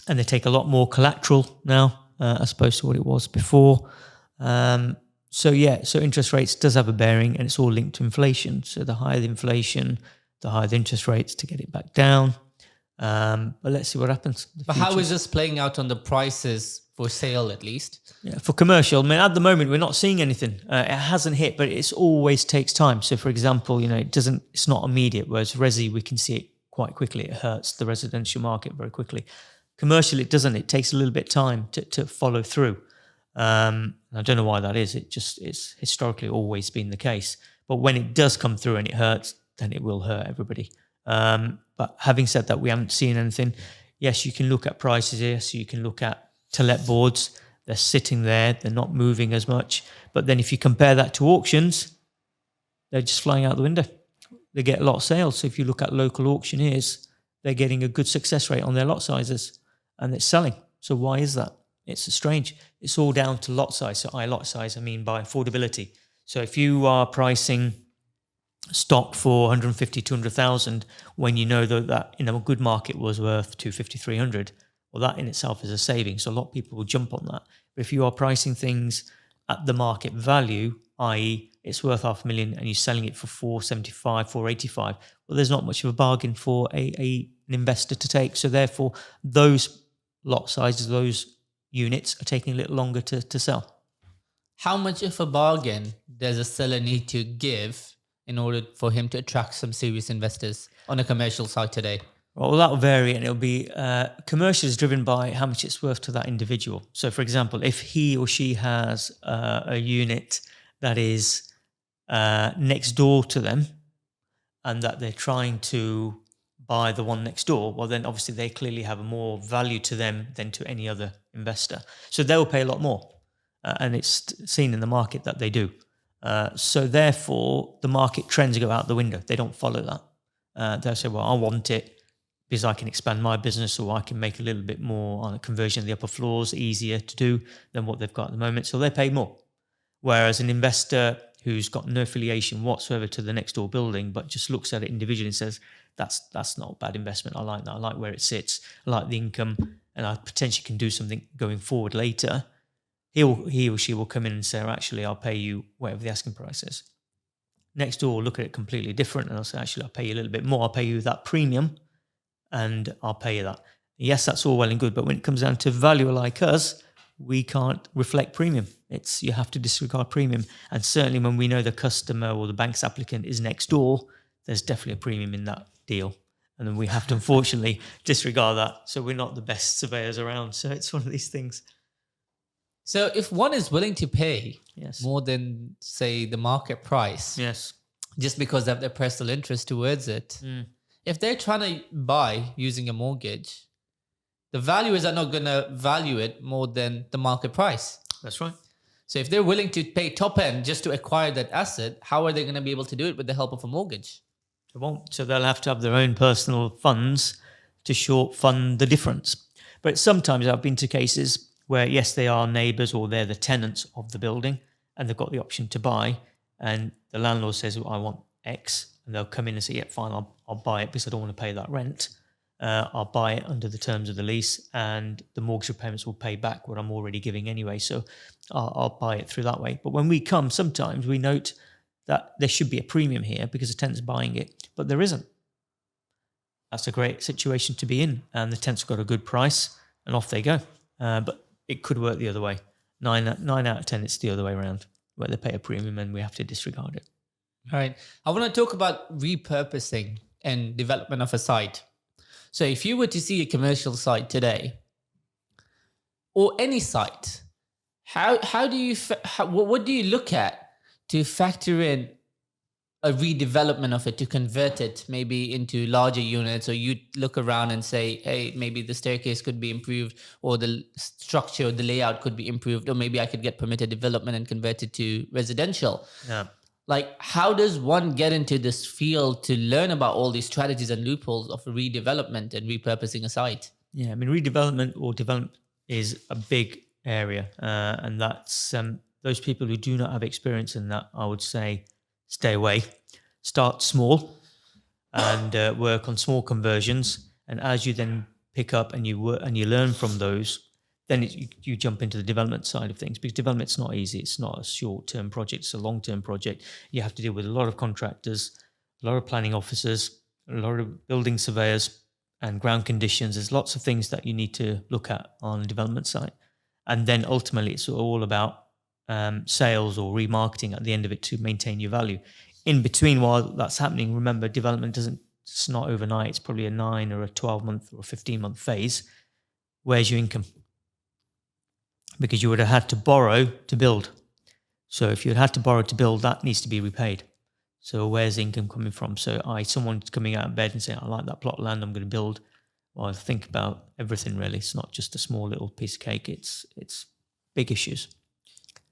they take a lot more collateral now, as opposed to what it was before. So interest rates does have a bearing, and it's all linked to inflation. So the higher the inflation, the higher the interest rates to get it back down. But let's see what happens. But how is this playing out on the prices for sale, at least? Yeah, for commercial, I mean, at the moment, we're not seeing anything. It hasn't hit, but it always takes time. So, for example, it's not immediate, whereas resi, we can see it quite quickly. It hurts the residential market very quickly. Commercial, it doesn't. It takes a little bit of time to follow through. I don't know why that is. It's historically always been the case. But when it does come through and it hurts, then it will hurt everybody. But having said that, we haven't seen anything. Yes, you can look at prices here. So you can look at to-let boards. They're sitting there. They're not moving as much. But then if you compare that to auctions, they're just flying out the window. They get a lot of sales. So if you look at local auctioneers, they're getting a good success rate on their lot sizes, and it's selling. So why is that? It's strange. It's all down to lot size. So lot size, I mean by affordability. So if you are pricing stock for 150, 200,000, when you know that in a good market was worth 250, 300, well, that in itself is a saving. So a lot of people will jump on that. But if you are pricing things at the market value, i.e. it's worth 500,000 and you're selling it for 475, 485. Well, there's not much of a bargain for an investor to take. So therefore, those lot sizes, those units are taking a little longer to sell. How much of a bargain does a seller need to give in order for him to attract some serious investors on a commercial side today? Well, that'll vary, and it'll be commercial is driven by how much it's worth to that individual. So, for example, if he or she has a unit that is next door to them and that they're trying to buy the one next door, well, then obviously they clearly have more value to them than to any other investor. So they'll pay a lot more. And it's seen in the market that they do. So therefore, the market trends go out the window. They don't follow that. They'll say, well, I want it because I can expand my business, or I can make a little bit more on a conversion of the upper floors, easier to do than what they've got at the moment. So they pay more. Whereas an investor who's got no affiliation whatsoever to the next door building, but just looks at it individually and says, that's not a bad investment. I like that. I like where it sits. I like the income, and I potentially can do something going forward later. He or she will come in and say, actually, I'll pay you whatever the asking price is. Next door will look at it completely different, and I'll say, actually, I'll pay you a little bit more. I'll pay you that premium, and I'll pay you that. Yes, that's all well and good, but when it comes down to valuer like us, we can't reflect premium. You have to disregard premium. And certainly when we know the customer or the bank's applicant is next door, there's definitely a premium in that deal. And then we have to unfortunately disregard that. So we're not the best surveyors around. So it's one of these things. So if one is willing to pay Yes. more than, say, the market price, Yes. just because they have their personal interest towards it, if they're trying to buy using a mortgage, the valuers are not going to value it more than the market price. That's right. So if they're willing to pay top end just to acquire that asset, how are they going to be able to do it with the help of a mortgage? They won't. So they'll have to have their own personal funds to short fund the difference. But sometimes I've been to cases where, yes, they are neighbours or they're the tenants of the building and they've got the option to buy, and the landlord says, well, I want X, and they'll come in and say, yeah, fine, I'll buy it because I don't want to pay that rent. I'll buy it under the terms of the lease, and the mortgage repayments will pay back what I'm already giving anyway. So I'll buy it through that way. But when we come, sometimes we note that there should be a premium here because the tenant's buying it, but there isn't. That's a great situation to be in, and the tenant's got a good price, and off they go. But it could work the other way. 9 out of 10, it's the other way around, where they pay a premium and we have to disregard it. All right. I want to talk about repurposing and development of a site. So if you were to see a commercial site today, or any site, how do you what do you look at to factor in a redevelopment of it, to convert it maybe into larger units? Or you look around and say, hey, maybe the staircase could be improved, or the structure, the layout could be improved, or maybe I could get permitted development and convert it to residential. Yeah. Like, how does one get into this field to learn about all these strategies and loopholes of redevelopment and repurposing a site? Yeah, I mean, redevelopment or development is a big area. And that's those people who do not have experience in that, I would say, stay away. Start small and work on small conversions. And as you then pick up and you work and you learn from those, then you jump into the development side of things, because development's not easy. It's not a short-term project. It's a long-term project. You have to deal with a lot of contractors, a lot of planning officers, a lot of building surveyors and ground conditions. There's lots of things that you need to look at on a development site. And then ultimately it's all about sales or remarketing at the end of it to maintain your value. In between, while that's happening, remember, development it's not overnight. It's probably a 9 or a 12-month or a 15-month phase. Where's your income? Because you would have had to borrow to build. So if you had had to borrow to build, that needs to be repaid. So where's the income coming from? So someone's coming out of bed and saying, I like that plot of land, I'm going to build. Well, I think about everything really. It's not just a small little piece of cake. It's big issues.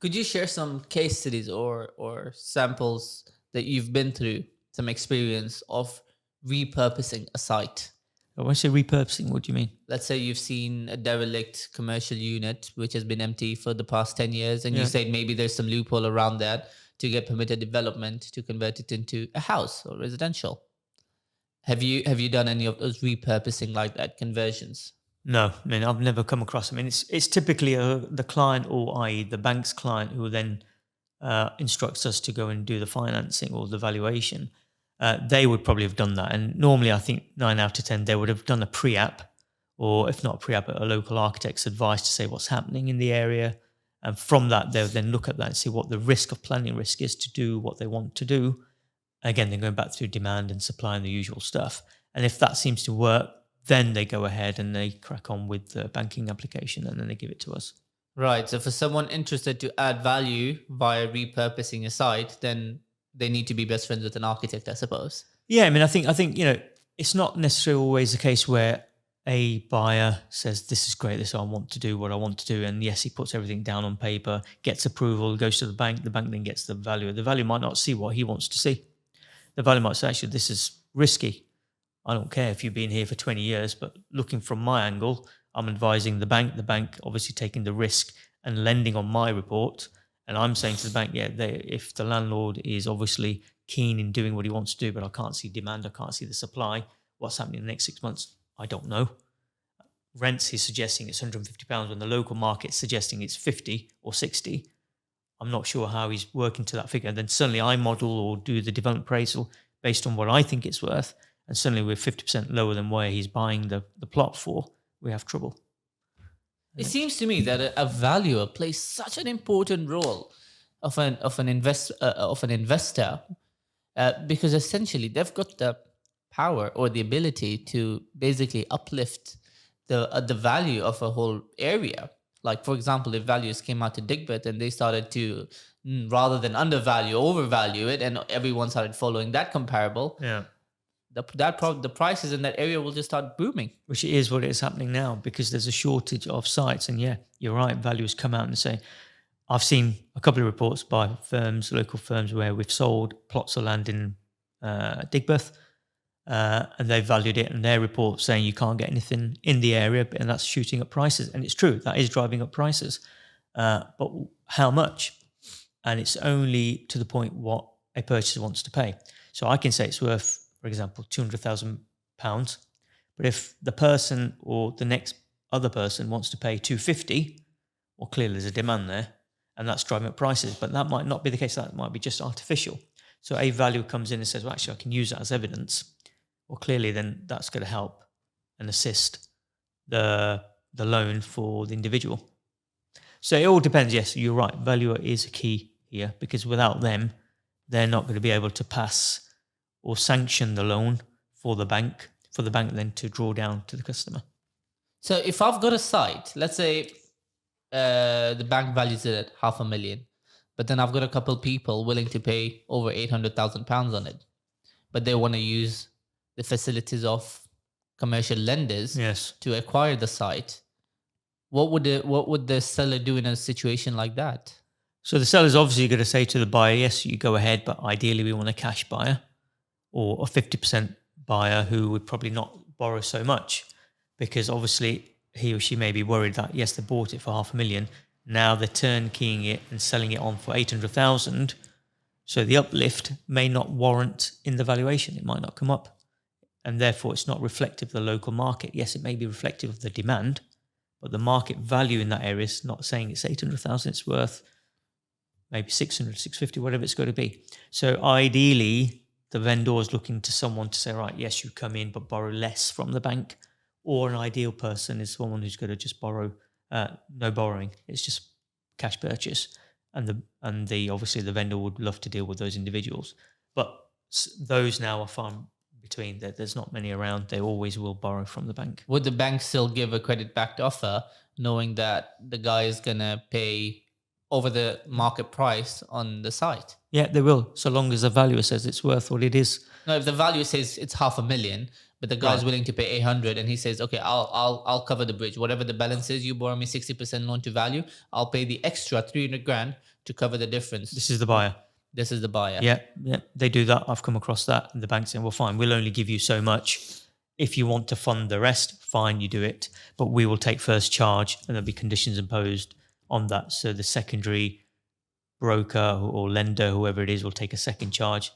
Could you share some case studies or samples that you've been through, some experience of repurposing a site? When I say repurposing, what do you mean? Let's say you've seen a derelict commercial unit which has been empty for the past 10 years, and you said maybe there's some loophole around that to get permitted development to convert it into a house or residential. Have you done any of those repurposing like that, conversions? No, I mean, I've never come across. I mean, it's typically the client, or i.e. the bank's client, who will then instructs us to go and do the financing or the valuation, they would probably have done that. And normally, I think 9 out of 10, they would have done a pre-app, or if not a pre-app, a local architect's advice to say what's happening in the area. And from that, they'll then look at that and see what the planning risk is to do what they want to do. Again, they're going back through demand and supply and the usual stuff. And if that seems to work, then they go ahead and they crack on with the banking application, and then they give it to us. Right. So for someone interested to add value via repurposing a site, then they need to be best friends with an architect, I suppose. Yeah, I mean, I think it's not necessarily always the case where a buyer says, this is great, this I want to do what I want to do. And yes, he puts everything down on paper, gets approval, goes to the bank then gets the value. The value might not see what he wants to see. The value might say, actually, this is risky. I don't care if you've been here for 20 years, but looking from my angle, I'm advising the bank obviously taking the risk and lending on my report. And I'm saying to the bank, if the landlord is obviously keen in doing what he wants to do, but I can't see demand, I can't see the supply, what's happening in the next 6 months? I don't know. Rents, he's suggesting it's £150 when the local market's suggesting it's 50 or 60. I'm not sure how he's working to that figure. And then suddenly I model or do the development appraisal based on what I think it's worth. And suddenly we're 50% lower than where he's buying the plot for. We have trouble. It seems to me that a valuer plays such an important role of an investor because essentially they've got the power or the ability to basically uplift the value of a whole area. Like, for example, if values came out to Digbeth and they started to, rather than undervalue, overvalue it, and everyone started following that comparable, the prices in that area will just start booming. Which is what is happening now, because there's a shortage of sites. And yeah, you're right, valuers come out and say, I've seen a couple of reports by firms, local firms, where we've sold plots of land in Digbeth, and they valued it, and their report saying you can't get anything in the area, and that's shooting up prices. And it's true, that is driving up prices. But how much? And it's only to the point what a purchaser wants to pay. So I can say it's worth, for example, £200,000. But if the person or the next other person wants to pay 250, well, clearly there's a demand there, and that's driving up prices. But that might not be the case. That might be just artificial. So a value comes in and says, well, actually, I can use that as evidence. Well, clearly then that's going to help and assist the loan for the individual. So it all depends. Yes, you're right. Valuer is a key here, because without them, they're not going to be able to pass or sanction the loan for the bank then to draw down to the customer. So if I've got a site, let's say the bank values it at £500,000, but then I've got a couple people willing to pay over £800,000 on it, but they want to use the facilities of commercial lenders to acquire the site. What would the seller do in a situation like that? So the seller's obviously going to say to the buyer, yes, you go ahead, but ideally we want a cash buyer or a 50% buyer who would probably not borrow so much, because obviously he or she may be worried that, yes, they bought it for £500,000. Now they're turnkeying it and selling it on for 800,000. So the uplift may not warrant in the valuation. It might not come up. And therefore it's not reflective of the local market. Yes, it may be reflective of the demand, but the market value in that area is not saying it's 800,000. It's worth maybe 600, 650, whatever it's going to be. So ideally, the vendor is looking to someone to say, right, yes, you come in, but borrow less from the bank. Or an ideal person is someone who's going to just borrow, no borrowing. It's just cash purchase. And obviously the vendor would love to deal with those individuals. But those now are far between. There's not many around. They always will borrow from the bank. Would the bank still give a credit-backed offer, knowing that the guy is going to pay over the market price on the site? Yeah, they will, so long as the valuer says it's worth what it is. No, if the valuer says it's £500,000, but the guy's willing to pay 800, and he says, okay, I'll cover the bridge. Whatever the balance is, you borrow me 60% loan to value. I'll pay the extra 300 grand to cover the difference. This is the buyer. This is the buyer. Yeah, they do that. I've come across that. And the bank saying, well, fine, we'll only give you so much. If you want to fund the rest, fine, you do it. But we will take first charge, and there'll be conditions imposed on that. So the secondary broker or lender, whoever it is, will take a second charge,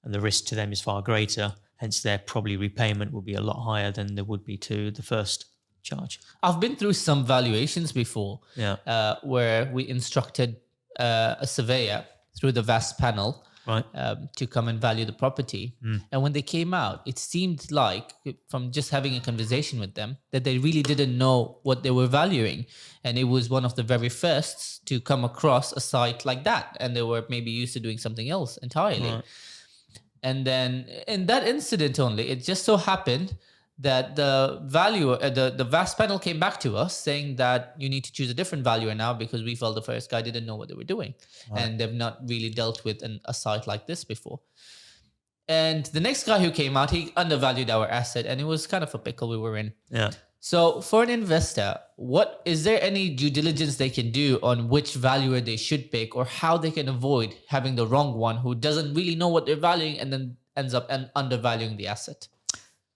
and the risk to them is far greater. Hence, their probably repayment will be a lot higher than there would be to the first charge. I've been through some valuations before where we instructed a surveyor through the VAS panel Right. to come and value the property. And when they came out, it seemed like, from just having a conversation with them, that they really didn't know what they were valuing. And it was one of the very firsts to come across a site like that. And they were maybe used to doing something else entirely. Right. And then in that incident only, it just so happened that the valuer, the VAS panel came back to us saying that you need to choose a different valuer now because we felt the first guy didn't know what they were doing. Right. And they've not really dealt with a site like this before. And the next guy who came out, he undervalued our asset, and it was kind of a pickle we were in. Yeah. So for an investor, what is there any due diligence they can do on which valuer they should pick, or how they can avoid having the wrong one who doesn't really know what they're valuing and then ends up undervaluing the asset?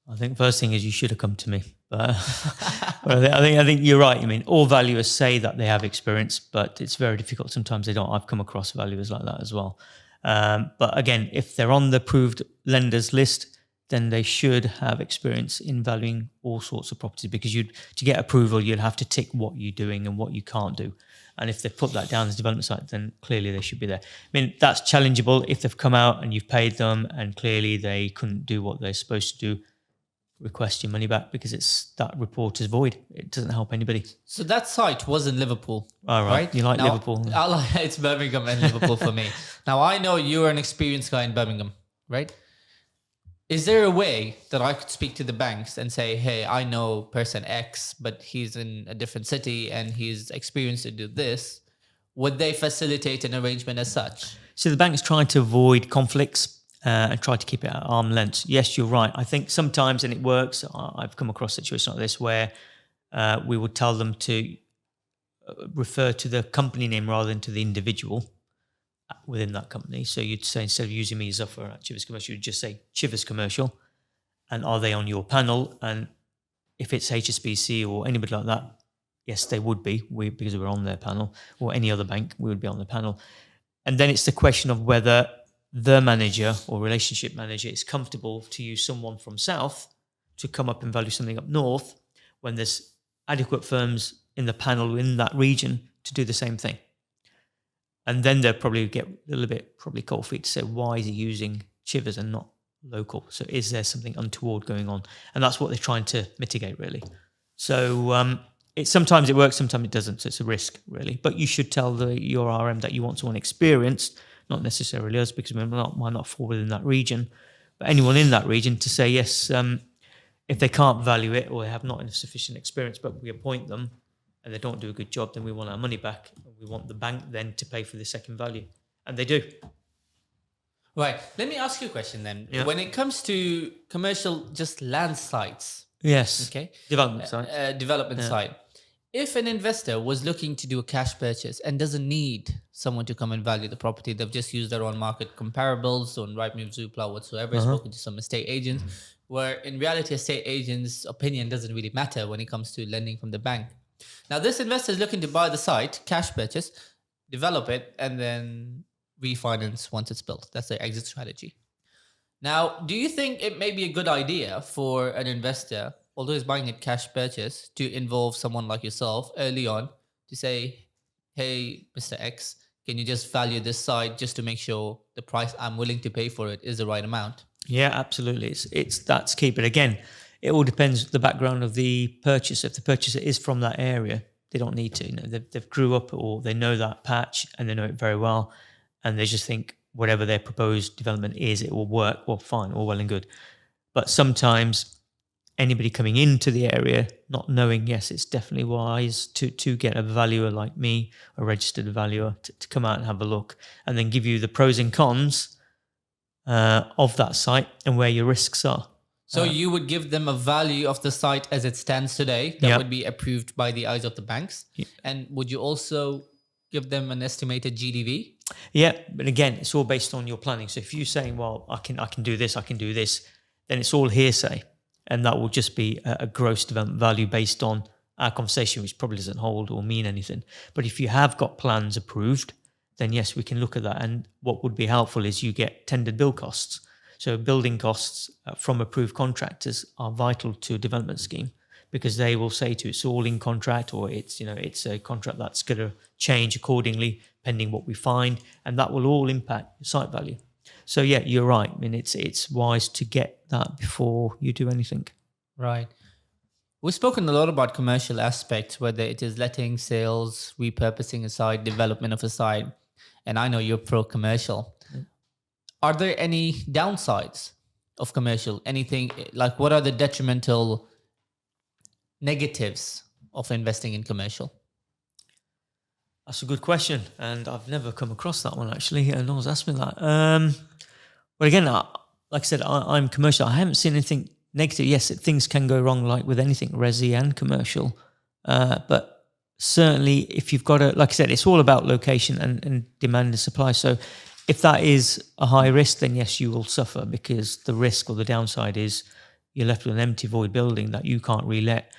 I think first thing is you should have come to me. But I think you're right. I mean, all valuers say that they have experience, but it's very difficult. Sometimes they don't. I've come across valuers like that as well. But again, if they're on the approved lenders list, then they should have experience in valuing all sorts of properties, because to get approval, you'd have to tick what you're doing and what you can't do. And if they put that down as a development site, then clearly they should be there. I mean, that's challengeable if they've come out and you've paid them and clearly they couldn't do what they're supposed to do. Request your money back, because that report is void. It doesn't help anybody. So that site was in Liverpool. All right. You like Liverpool? It's Birmingham and Liverpool for me. Now, I know you're an experienced guy in Birmingham, right? Is there a way that I could speak to the banks and say, hey, I know person X, but he's in a different city and he's experienced to do this? Would they facilitate an arrangement as such? So the bank's trying to avoid conflicts and try to keep it at arm's length. Yes, you're right. I think sometimes, and it works, I've come across situations like this where we would tell them to refer to the company name rather than to the individual within that company. So you'd say, instead of using me as offer at Chivers Commercial, you'd just say Chivers Commercial, and are they on your panel? And if it's HSBC or anybody like that, yes, they would be, because we're on their panel, or any other bank, we would be on the panel. And then it's the question of whether the manager or relationship manager is comfortable to use someone from south to come up and value something up north, when there's adequate firms in the panel in that region to do the same thing. And then they'll probably get a little bit cold feet to say, why is he using Chivers and not local? So is there something untoward going on? And that's what they're trying to mitigate, really. So sometimes it works, sometimes it doesn't. So it's a risk, really. But you should tell your RM that you want someone experienced, not necessarily us, because we might not fall within that region, but anyone in that region to say, yes, if they can't value it or they have not enough sufficient experience, but we appoint them and they don't do a good job, then we want our money back. We want the bank then to pay for the second value. And they do. Right. Let me ask you a question then. Yeah. When it comes to commercial, just land sites. Yes. Okay. Development site. Development site. If an investor was looking to do a cash purchase and doesn't need someone to come and value the property, they've just used their own market comparables on Rightmove, Zoopla, whatsoever, spoken to some estate agents, where in reality, estate agents' opinion doesn't really matter when it comes to lending from the bank. Now, this investor is looking to buy the site, cash purchase, develop it, and then refinance once it's built. That's their exit strategy. Now, do you think it may be a good idea for an investor, although he's buying a cash purchase, to involve someone like yourself early on to say, hey, Mr. X, can you just value this site just to make sure the price I'm willing to pay for it is the right amount? Yeah, absolutely. That's key. But again, it all depends the background of the purchaser. If the purchaser is from that area, they don't need to. They've grew up or they know that patch and they know it very well. And they just think whatever their proposed development is, it will work. Well, fine, all well and good. But sometimes anybody coming into the area not knowing, yes, it's definitely wise to get a valuer like me, a registered valuer, to come out and have a look and then give you the pros and cons of that site and where your risks are. So you would give them a value of the site as it stands today that would be approved by the eyes of the banks. Yep. And would you also give them an estimated GDV? Yeah, but again, it's all based on your planning. So if you're saying, well, I can do this, then it's all hearsay. And that will just be a gross development value based on our conversation, which probably doesn't hold or mean anything. But if you have got plans approved, then yes, we can look at that. And what would be helpful is you get tendered bill costs. So building costs from approved contractors are vital to a development scheme because they will say to you, it's all in contract, or it's, you know, it's a contract that's going to change accordingly pending what we find, and that will all impact your site value. So yeah, you're right. I mean, it's wise to get that before you do anything. Right. We've spoken a lot about commercial aspects, whether it is letting, sales, repurposing a site, development of a site, and I know you're pro-commercial. Are there any downsides of commercial? Anything like, what are the detrimental negatives of investing in commercial? That's a good question, and I've never come across that one actually. No one's asked me that. But again, like I said, I'm commercial. I haven't seen anything negative. Yes, things can go wrong, like with anything, resi and commercial. But certainly, if you've got like I said, it's all about location and demand and supply. So if that is a high risk, then yes, you will suffer, because the risk or the downside is you're left with an empty void building that you can't relet.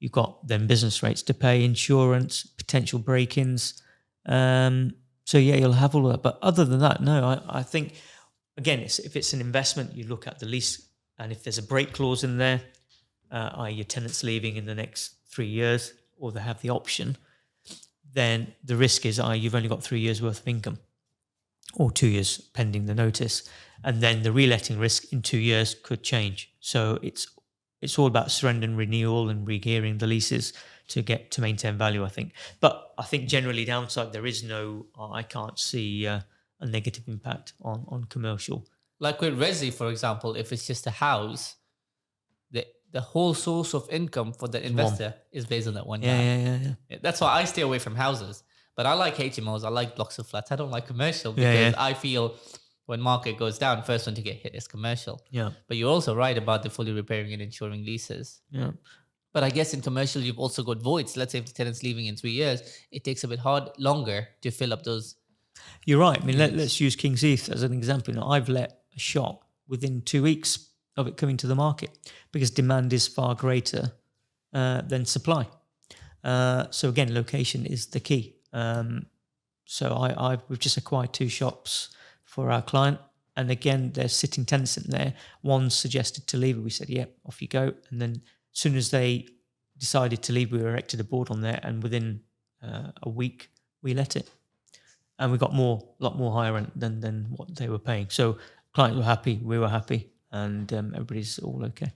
You've got then business rates to pay, insurance, potential break-ins. So yeah, you'll have all of that. But other than that, no, I think, again, if it's an investment, you look at the lease, and if there's a break clause in there, i.e. your tenant's leaving in the next 3 years, or they have the option, then the risk is you've only got 3 years worth of income, or 2 years pending the notice. And then the reletting risk in 2 years could change. So it's all about surrender and renewal and re-gearing the leases to maintain value, I think. But I think generally downside, there is no, I can't see a negative impact on commercial. Like with resi, for example, if it's just a house, the whole source of income for the investor is based on that one guy. Yeah. That's why I stay away from houses. But I like HMOs, I like blocks of flats. I don't like commercial, because I feel when market goes down, first one to get hit is commercial. Yeah. But you're also right about the fully repairing and insuring leases. Yeah. But I guess in commercial, you've also got voids. Let's say if the tenant's leaving in 3 years, it takes a bit longer to fill up those. You're right. I mean, let's use King's Heath as an example. You know, I've let a shop within 2 weeks of it coming to the market, because demand is far greater than supply. So again, location is the key. So we've just acquired 2 shops for our client, and again, there's sitting tenants in there. One suggested to leave it. We said, "Yeah, off you go." And then as soon as they decided to leave, we erected a board on there, and within a week we let it, and we got a lot more higher rent than what they were paying. So clients were happy, we were happy, and everybody's all okay.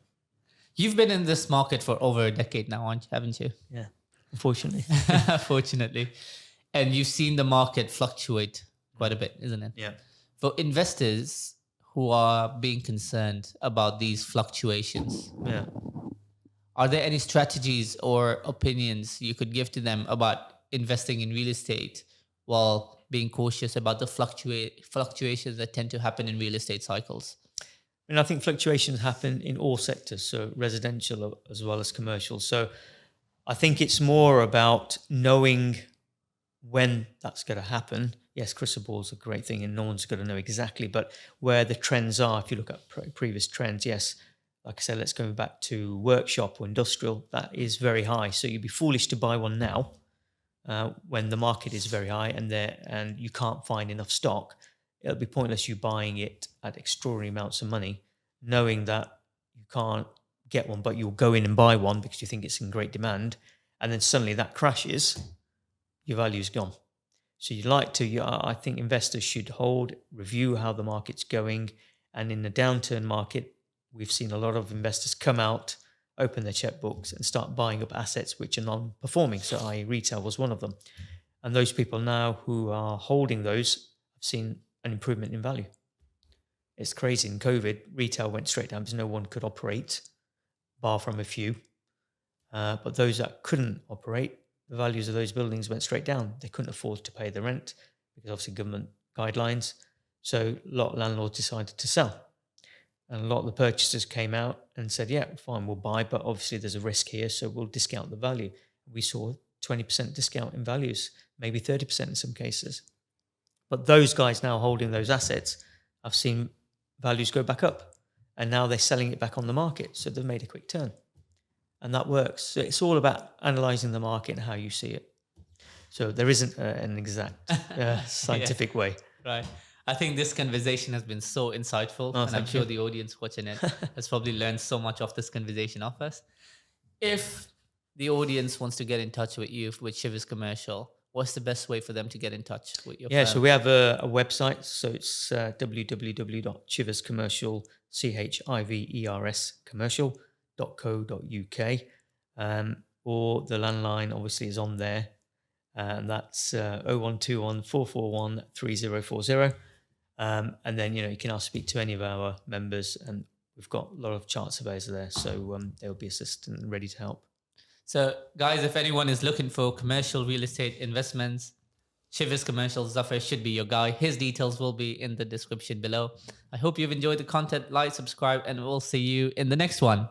You've been in this market for over a decade now, haven't you? Yeah, unfortunately. Fortunately. And you've seen the market fluctuate quite a bit, isn't it? Yeah. For investors who are being concerned about these fluctuations, are there any strategies or opinions you could give to them about investing in real estate while being cautious about the fluctuations that tend to happen in real estate cycles? And I think fluctuations happen in all sectors, so residential as well as commercial. So I think it's more about knowing when that's going to happen. Yes, crystal ball is a great thing, and no one's going to know exactly, but where the trends are, if you look at previous trends, yes, like I said, let's go back to workshop or industrial, that is very high. So you'd be foolish to buy one now when the market is very high and you can't find enough stock. It'll be pointless you buying it at extraordinary amounts of money, knowing that you can't get one, but you'll go in and buy one because you think it's in great demand, and then suddenly that crashes, your value's gone. So I think investors should review how the market's going. And in the downturn market, we've seen a lot of investors come out, open their checkbooks and start buying up assets which are non-performing. So i.e. retail was one of them. And those people now who are holding those have seen an improvement in value. It's crazy. In COVID, retail went straight down because no one could operate, bar from a few. But those that couldn't operate, the values of those buildings went straight down. They couldn't afford to pay the rent because obviously government guidelines. So a lot of landlords decided to sell. And a lot of the purchasers came out and said, yeah, fine, we'll buy, but obviously there's a risk here, so we'll discount the value. We saw 20% discount in values, maybe 30% in some cases. But those guys now holding those assets, I've seen values go back up, and now they're selling it back on the market. So they've made a quick turn. And that works. So it's all about analysing the market and how you see it. So there isn't an exact scientific way. Right. I think this conversation has been so insightful, and I'm sure the audience watching it has probably learned so much of this conversation of us. If the audience wants to get in touch with you with Shivers Commercial, what's the best way for them to get in touch with your Yeah, firm? so we have a website. So it's www.chiverscommercial, commercial.co.uk. Or the landline obviously is on there. And that's 0121 441 3040. And then, you can speak to any of our members, and we've got a lot of chart surveyors there. So they'll be assistant and ready to help. So, guys, if anyone is looking for commercial real estate investments, Shivers Commercial Zafar should be your guy. His details will be in the description below. I hope you've enjoyed the content. Like, subscribe, and we'll see you in the next one.